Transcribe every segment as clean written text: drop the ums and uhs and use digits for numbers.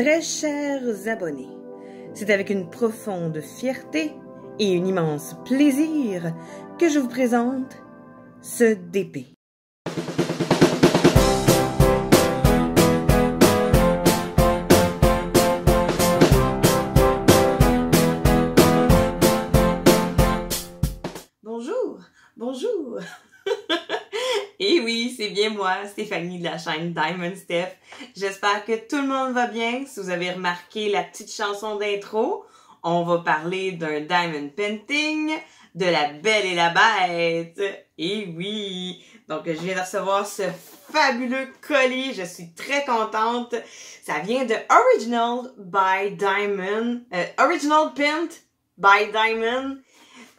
Très chers abonnés, c'est avec une profonde fierté et un immense plaisir que je vous présente ce DP. Bonjour, bonjour. Et oui, c'est bien moi, Stéphanie de la chaîne Diamond Steph. J'espère que tout le monde va bien. Si vous avez remarqué la petite chanson d'intro, on va parler d'un diamond painting, de la Belle et la Bête. Et oui, donc je viens de recevoir ce fabuleux colis. Je suis très contente. Ça vient de Original by Diamond, Original Paint by Diamond.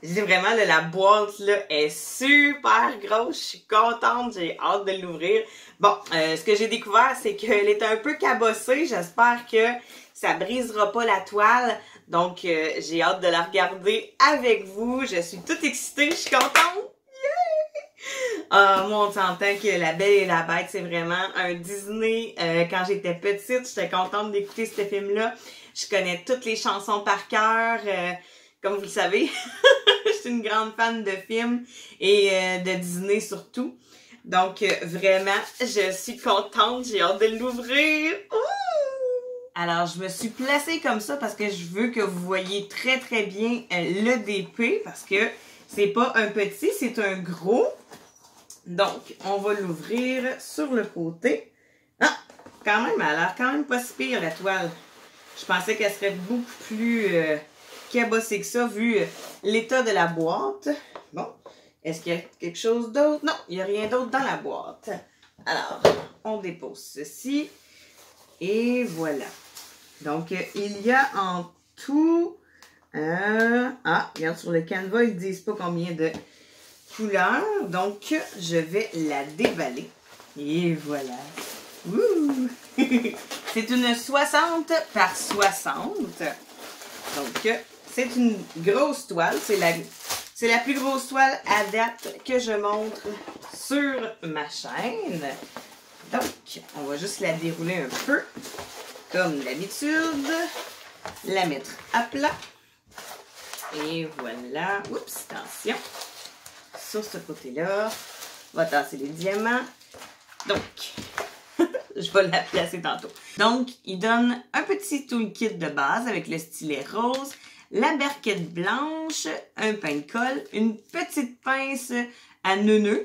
Je dis vraiment, là, la boîte là, est super grosse. Je suis contente, j'ai hâte de l'ouvrir. Bon, ce que j'ai découvert, c'est qu'elle est un peu cabossée. J'espère que ça brisera pas la toile. Donc, j'ai hâte de la regarder avec vous. Je suis toute excitée, je suis contente. Yeah! Moi, on s'entend que La Belle et la Bête, c'est vraiment un Disney. Quand j'étais petite, j'étais contente d'écouter ce film-là. Je connais toutes les chansons par cœur. Comme vous le savez, je suis une grande fan de films et de Disney surtout. Donc, vraiment, je suis contente. J'ai hâte de l'ouvrir. Alors, je me suis placée comme ça parce que je veux que vous voyez très, très bien le DP parce que c'est pas un petit, c'est un gros. Donc, on va l'ouvrir sur le côté. Ah! Quand même, elle a l'air quand même pas si pire, la toile. Je pensais qu'elle serait beaucoup plus... cabossé que ça, vu l'état de la boîte. Bon, est-ce qu'il y a quelque chose d'autre? Non, il n'y a rien d'autre dans la boîte. Alors, on dépose ceci. Et voilà. Donc, il y a en tout... regarde, sur le canevas, ils ne disent pas combien de couleurs. Donc, je vais la déballer. Et voilà. Ouh! C'est une 60 par 60. Donc, c'est une grosse toile. C'est la plus grosse toile à date que je montre sur ma chaîne. Donc, on va juste la dérouler un peu, comme d'habitude. La mettre à plat. Et voilà. Oups, attention. Sur ce côté-là, on va tasser les diamants. Donc, je vais la placer tantôt. Donc, il donne un petit toolkit de base avec le stylet rose, la berquette blanche, un pain de colle, une petite pince à neuneux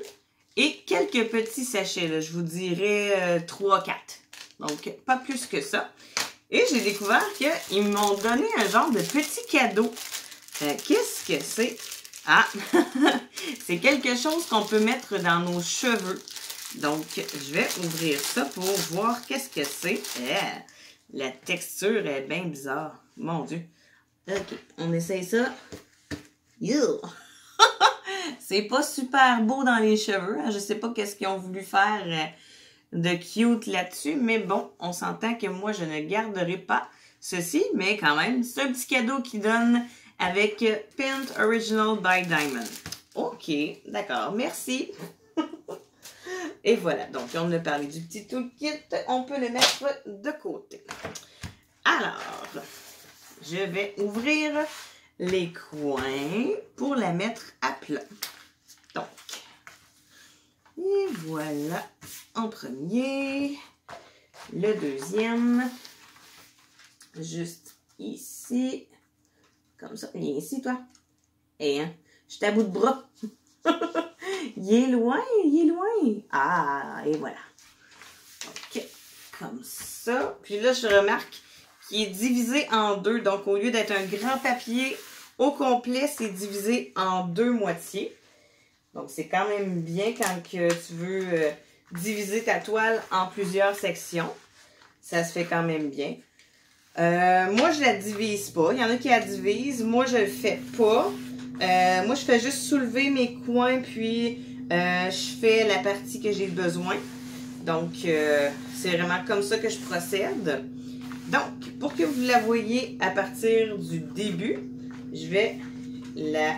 et quelques petits sachets. Là, je vous dirais 3-4. Donc, pas plus que ça. Et j'ai découvert qu'ils m'ont donné un genre de petit cadeau. Qu'est-ce que c'est? Ah! C'est quelque chose qu'on peut mettre dans nos cheveux. Donc, je vais ouvrir ça pour voir qu'est-ce que c'est. La texture est bien bizarre. Mon Dieu. OK, on essaye ça. C'est pas super beau dans les cheveux. Je sais pas qu'est-ce qu'ils ont voulu faire de cute là-dessus. Mais bon, on s'entend que moi, je ne garderai pas ceci. Mais quand même, c'est un petit cadeau qui donne avec Paint Original by Diamond. OK, d'accord. Merci. Et voilà, donc on a parlé du petit toolkit, on peut le mettre de côté. Alors, je vais ouvrir les coins pour la mettre à plat. Donc, et voilà, en premier, le deuxième, juste ici, comme ça. Viens ici, toi. Et hein, je suis à bout de bras. Il est loin, il est loin. Ah, et voilà. OK, comme ça. Puis là, je remarque qu'il est divisé en deux. Donc, au lieu d'être un grand papier au complet, c'est divisé en deux moitiés. Donc, c'est quand même bien quand que tu veux diviser ta toile en plusieurs sections. Ça se fait quand même bien. Moi, je la divise pas. Il y en a qui la divisent. Moi, je le fais pas. Moi, je fais juste soulever mes coins, puis je fais la partie que j'ai besoin. Donc, c'est vraiment comme ça que je procède. Donc, pour que vous la voyez à partir du début, je vais la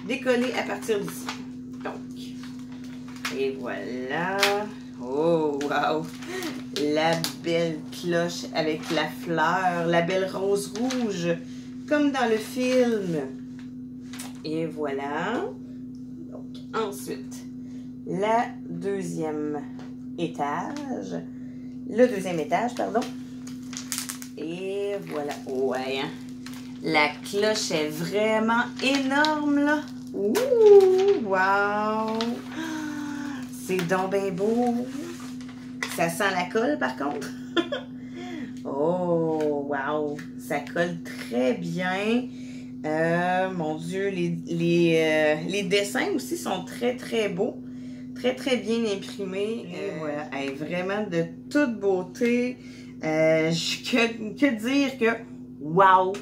décoller à partir d'ici. Donc, et voilà. Oh, wow! La belle cloche avec la fleur, la belle rose rouge, comme dans le film. Et voilà. Donc, ensuite, le deuxième étage, pardon. Et voilà. Ouais, hein? La cloche est vraiment énorme, là. Ouh, wow! C'est donc bien beau. Ça sent la colle, par contre. Oh, wow! Ça colle très bien. Mon Dieu, les dessins aussi sont très, très beaux. Très, très bien imprimés. Voilà, elle est vraiment de toute beauté. Que dire que... Wow!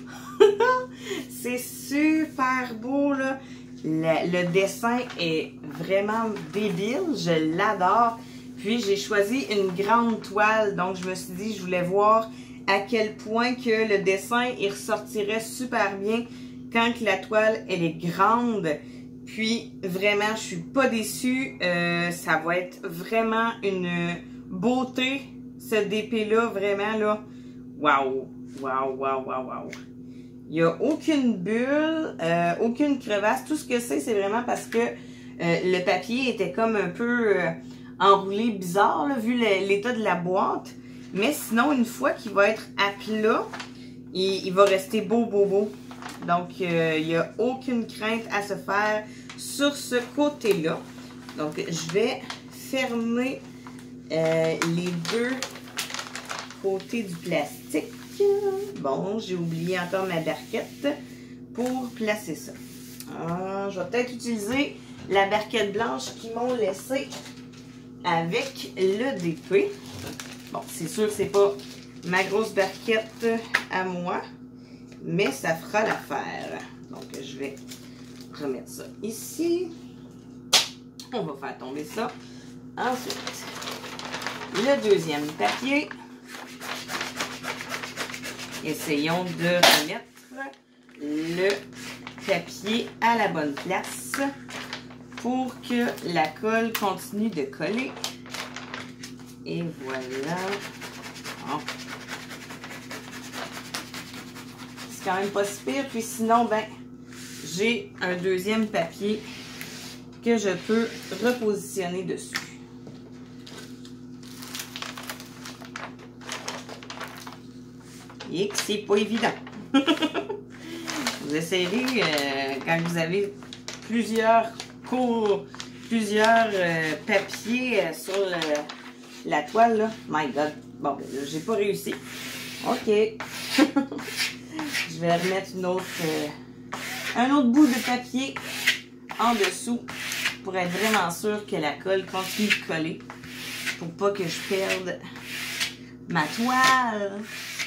C'est super beau, là. Le dessin est vraiment débile. Je l'adore. Puis, j'ai choisi une grande toile. Donc, je me suis dit, je voulais voir à quel point que le dessin, il ressortirait super bien quand la toile, elle est grande. Puis, vraiment, je suis pas déçue. Ça va être vraiment une beauté, ce DP-là. Vraiment, là. Wow! Wow, wow, wow, wow! Il n'y a aucune bulle, aucune crevasse. Tout ce que c'est vraiment parce que le papier était comme un peu enroulé bizarre, là, vu l'état de la boîte. Mais sinon, une fois qu'il va être à plat, il va rester beau, beau, beau. Donc, il n'y a aucune crainte à se faire sur ce côté-là. Donc, je vais fermer les deux côtés du plastique. Bon, j'ai oublié encore ma barquette pour placer ça. Je vais peut-être utiliser la barquette blanche qu'ils m'ont laissée avec le DP. Bon, c'est sûr que c'est pas ma grosse barquette à moi, mais ça fera l'affaire. Donc, je vais remettre ça ici. On va faire tomber ça. Ensuite, le deuxième papier. Essayons de remettre le papier à la bonne place pour que la colle continue de coller. Et voilà. Bon. C'est quand même pas si pire. Puis sinon, ben, j'ai un deuxième papier que je peux repositionner dessus. Et que c'est pas évident. Vous essayerez quand vous avez plusieurs papiers sur la toile, là. My God. Bon, ben, j'ai pas réussi. OK. Je vais remettre un autre bout de papier en dessous pour être vraiment sûr que la colle continue de coller. Pour pas que je perde ma toile.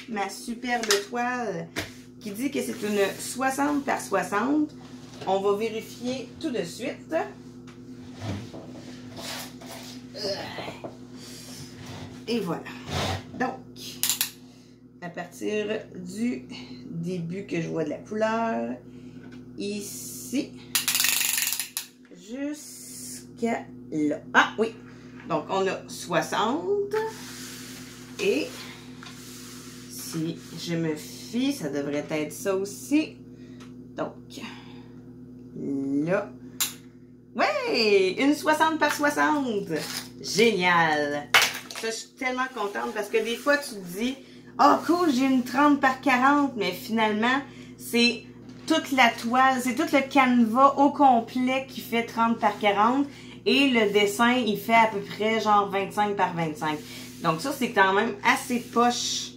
Ma superbe toile qui dit que c'est une 60 par 60. On va vérifier tout de suite. Et voilà. Donc, à partir du début que je vois de la couleur, ici, jusqu'à là. Ah oui! Donc, on a 60 et... Si je me fie, ça devrait être ça aussi. Donc, là. Ouais! Une 60 par 60! Génial! Ça, je suis tellement contente parce que des fois, tu te dis, oh cool, j'ai une 30 par 40, mais finalement, c'est toute la toile, c'est tout le canevas au complet qui fait 30 par 40 et le dessin, il fait à peu près genre 25 par 25. Donc ça, c'est quand même assez poche.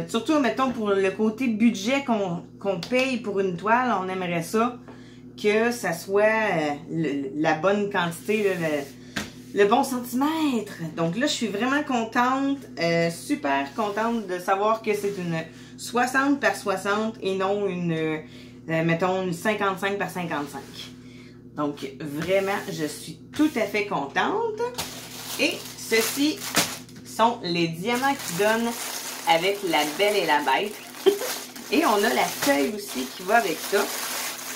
Surtout, mettons, pour le côté budget qu'on paye pour une toile, on aimerait ça que ça soit la bonne quantité, le bon centimètre. Donc là, je suis vraiment contente, super contente de savoir que c'est une 60 par 60 et non une, mettons, une 55 par 55. Donc, vraiment, je suis tout à fait contente. Et ceci sont les diamants qui donnent avec la belle et la bête. Et on a la feuille aussi qui va avec ça.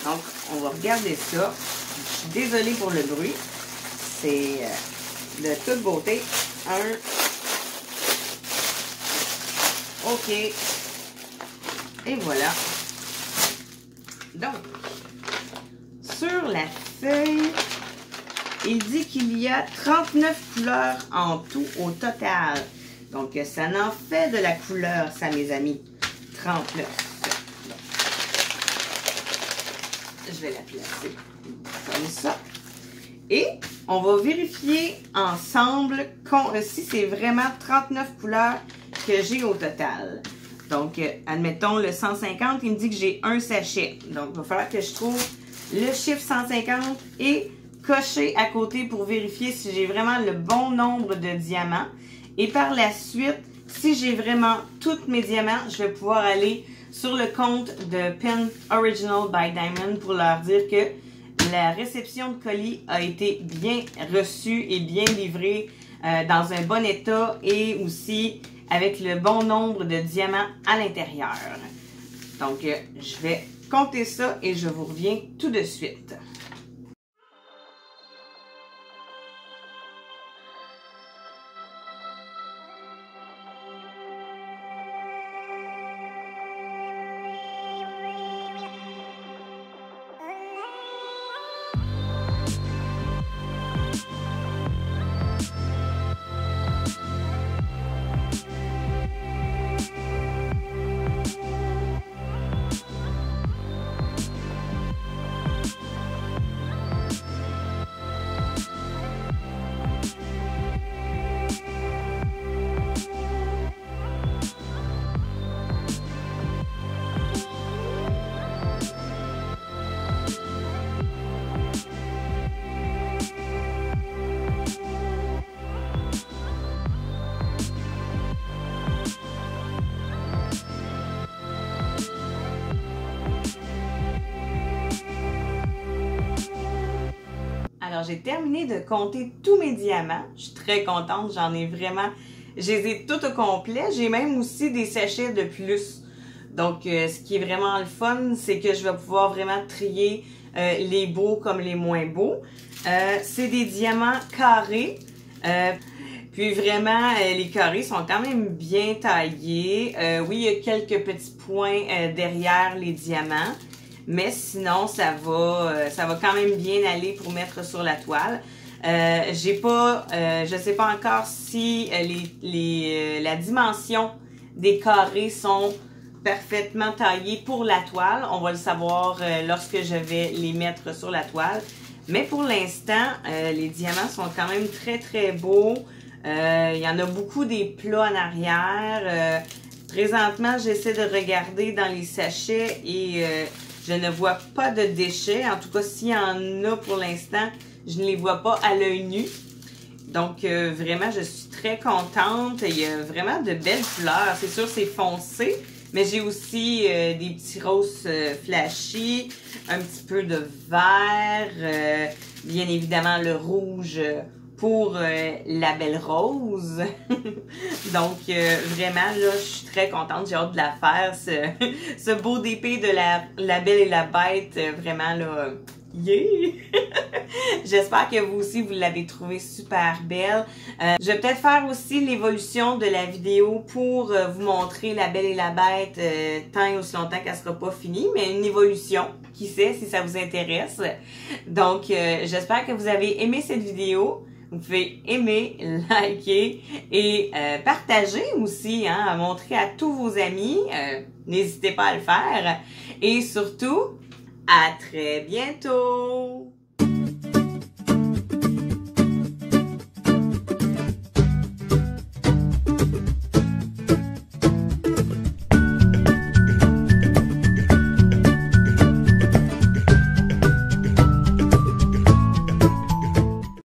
Donc, on va regarder ça. Je suis désolée pour le bruit. C'est de toute beauté. Un. OK. Et voilà. Donc, sur la feuille, il dit qu'il y a 39 couleurs en tout au total. Donc, ça en fait de la couleur, ça, mes amis. 39. Donc, je vais la placer comme ça. Et on va vérifier ensemble si c'est vraiment 39 couleurs que j'ai au total. Donc, admettons le 150, il me dit que j'ai un sachet. Donc, il va falloir que je trouve le chiffre 150 et cocher à côté pour vérifier si j'ai vraiment le bon nombre de diamants. Et par la suite, si j'ai vraiment tous mes diamants, je vais pouvoir aller sur le compte de Pin Original by Diamond pour leur dire que la réception de colis a été bien reçue et bien livrée dans un bon état et aussi avec le bon nombre de diamants à l'intérieur. Donc, je vais compter ça et je vous reviens tout de suite. Alors, j'ai terminé de compter tous mes diamants. Je suis très contente, j'en ai vraiment... Je les ai tous au complet. J'ai même aussi des sachets de plus. Donc, ce qui est vraiment le fun, c'est que je vais pouvoir vraiment trier les beaux comme les moins beaux. C'est des diamants carrés. Puis vraiment, les carrés sont quand même bien taillés. Oui, il y a quelques petits points derrière les diamants. Mais sinon, ça va quand même bien aller pour mettre sur la toile. Je sais pas encore si la dimension des carrés sont parfaitement taillés pour la toile. On va le savoir lorsque je vais les mettre sur la toile. Mais pour l'instant, les diamants sont quand même très très beaux. Il y en a beaucoup des plats en arrière. Présentement, j'essaie de regarder dans les sachets et je ne vois pas de déchets. En tout cas, s'il y en a pour l'instant, je ne les vois pas à l'œil nu. Donc, vraiment, je suis très contente. Il y a vraiment de belles couleurs. C'est sûr, c'est foncé, mais j'ai aussi des petits roses flashy, un petit peu de vert, bien évidemment le rouge pour la belle rose. Donc, vraiment, là, je suis très contente. J'ai hâte de la faire. Ce beau DP de la Belle et la Bête, vraiment, là, yeah! J'espère que vous aussi, vous l'avez trouvée super belle. Je vais peut-être faire aussi l'évolution de la vidéo pour vous montrer la Belle et la Bête tant et aussi longtemps qu'elle sera pas finie, mais une évolution, qui sait, si ça vous intéresse. Donc, j'espère que vous avez aimé cette vidéo. Vous pouvez aimer, liker et partager aussi, hein, montrer à tous vos amis. N'hésitez pas à le faire. Et surtout, à très bientôt!